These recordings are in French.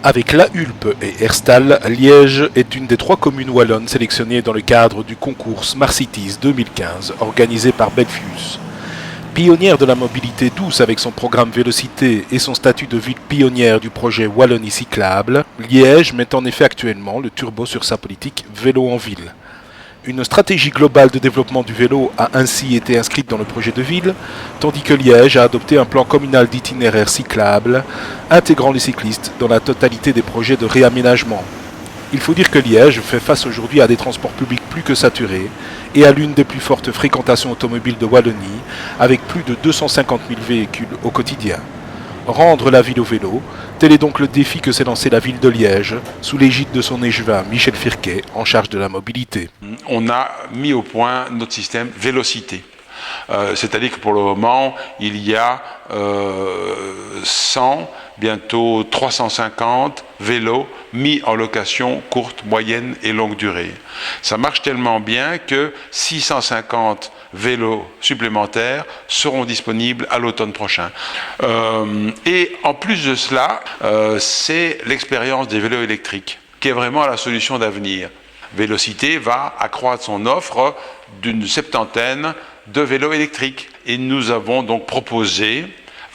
Avec La Hulpe et Herstal, Liège est une des 3 communes wallonnes sélectionnées dans le cadre du concours Smart Cities 2015 organisé par Belfius. Pionnière de la mobilité douce avec son programme Vélocité et son statut de ville pionnière du projet Wallonie cyclable, Liège met en effet actuellement le turbo sur sa politique vélo en ville. Une stratégie globale de développement du vélo a ainsi été inscrite dans le projet de ville, tandis que Liège a adopté un plan communal d'itinéraires cyclables, intégrant les cyclistes dans la totalité des projets de réaménagement. Il faut dire que Liège fait face aujourd'hui à des transports publics plus que saturés et à l'une des plus fortes fréquentations automobiles de Wallonie, avec plus de 250 000 véhicules au quotidien. Rendre la ville au vélo, tel est donc le défi que s'est lancé la ville de Liège, sous l'égide de son échevin Michel Firquet, en charge de la mobilité. On a mis au point notre système Vélocité. C'est-à-dire que pour le moment, il y a 100, bientôt 350 vélos mis en location courte, moyenne et longue durée. Ça marche tellement bien que 650 vélos supplémentaires seront disponibles à l'automne prochain. Et en plus de cela, c'est l'expérience des vélos électriques qui est vraiment la solution d'avenir. Vélocité va accroître son offre d'une 70aine de vélos électriques. Et nous avons donc proposé,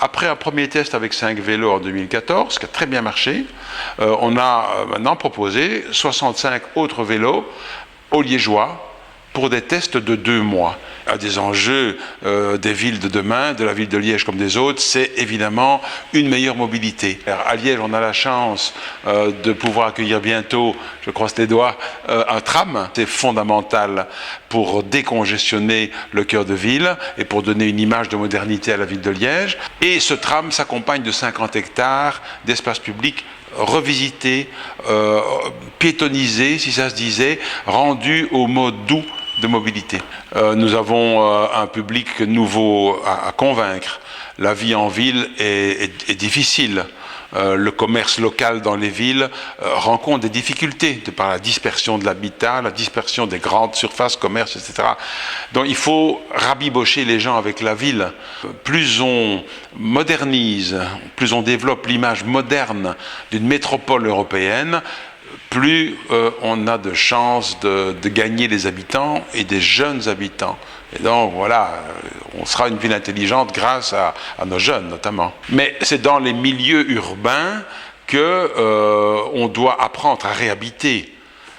après un premier test avec 5 vélos en 2014, qui a très bien marché, on a maintenant proposé 65 autres vélos aux Liégeois pour des tests de 2 mois. Un des enjeux des villes de demain, de la ville de Liège comme des autres, c'est évidemment une meilleure mobilité. À Liège, on a la chance de pouvoir accueillir bientôt, je croise les doigts, un tram. C'est fondamental pour décongestionner le cœur de ville et pour donner une image de modernité à la ville de Liège. Et ce tram s'accompagne de 50 hectares d'espace public revisité, piétonnisé, si ça se disait, rendu au mode doux de mobilité. Nous avons un public nouveau à convaincre. La vie en ville est difficile. Le commerce local dans les villes rencontre des difficultés de par la dispersion de l'habitat, la dispersion des grandes surfaces, commerces, etc. Donc il faut rabibocher les gens avec la ville. Plus on modernise, plus on développe l'image moderne d'une métropole européenne, plus on a de chances de gagner les habitants et des jeunes habitants. Et donc voilà, on sera une ville intelligente grâce à nos jeunes notamment. Mais c'est dans les milieux urbains qu'on doit apprendre à réhabiter.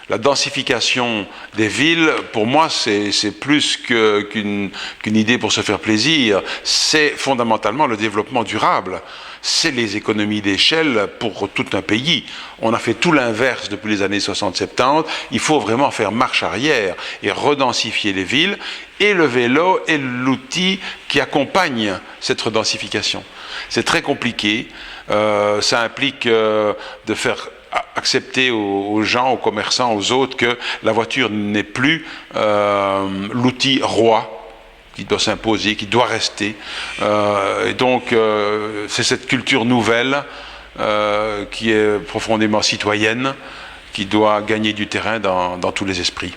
La densification des villes, pour moi, c'est plus qu'une idée pour se faire plaisir. C'est fondamentalement le développement durable. C'est les économies d'échelle pour tout un pays. On a fait tout l'inverse depuis les années 60-70. Il faut vraiment faire marche arrière et redensifier les villes. Et le vélo est l'outil qui accompagne cette redensification. C'est très compliqué. Ça implique de faire accepter aux gens, aux commerçants, aux autres que la voiture n'est plus l'outil roi qui doit s'imposer, qui doit rester. Et donc c'est cette culture nouvelle qui est profondément citoyenne qui doit gagner du terrain dans tous les esprits.